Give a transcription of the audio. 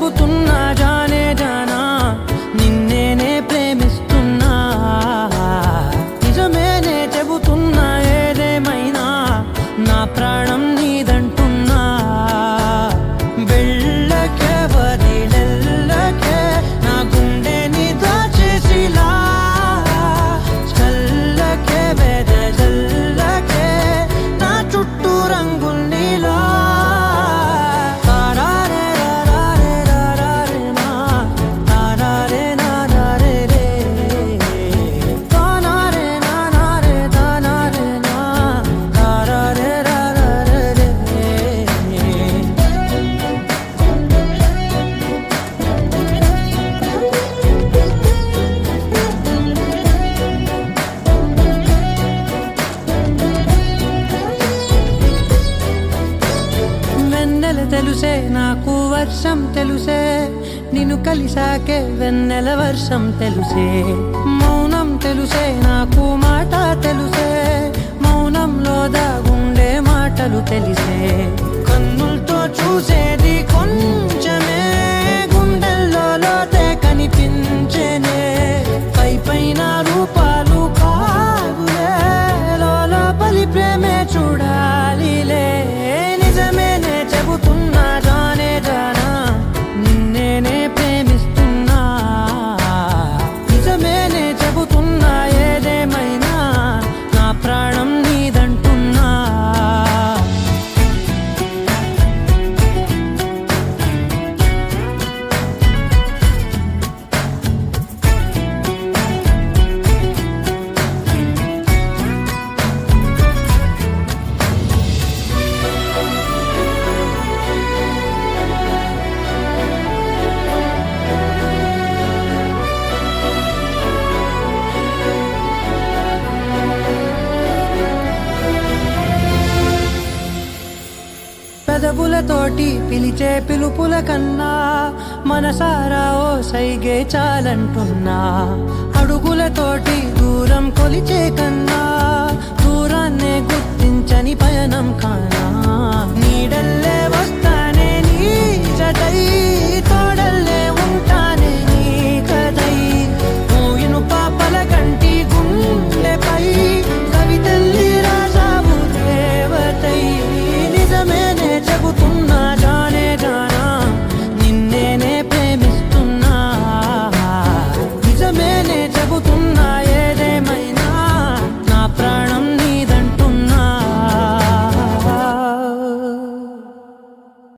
చెబుతున్నా జానే జానా నిన్నేనే ప్రేమిస్తున్నా నిజమేనే చెబుతున్నా ఏదేమైనా నా ప్రాణం నీదంటున్నా వెళ్ళకే వదిలెళ్ళకే నా గుండెని దాచేసిలా చల్లకే వెదజల్లకే నా చుట్టూ రంగుల్నిలా తెలుసే నాకు వర్షం తెలుసే నిన్ను కలిసాకే వెన్నెల వర్షం తెలుసే మౌనం తెలుసే నాకు మాట తెలుసే మౌనంలో దాగుండే మాటలు తెలిసే కన్నులతో చూసేది కొంచెమే గుండెల్లో లోతే కనిపించేనే పై పైన రూపాలు కాదులే లోపలి ప్రేమే చూడాలిలే నిజమేనే చెబుతున్నా జానే జానా నిన్నేనే ప్రేమిస్తున్నా నిజమేనే చెబుతున్నా ఏదేమైనా నా ప్రాణం నీదంటున్నా పెదవులతోటి పిలిచే పిలుపుల కన్నా మనసారా ఓ సైగే చాలంటున్నా అడుగులతోటి దూరం కొలిచే కన్నా దూరాన్నే గుర్తించని పయనం కానా నీడల్లే వస్తానే నీ జతై తోడల్లే ఉంటానే నీ కదై మోయిను పాపల కంటి గుండెపై కవితల్లి రాసావు దేవతై నిజమేనే చెబుతున్నా జానే జానా నిన్నేనే ప్రేమిస్తున్నా నిజమేనే చెబుతున్నా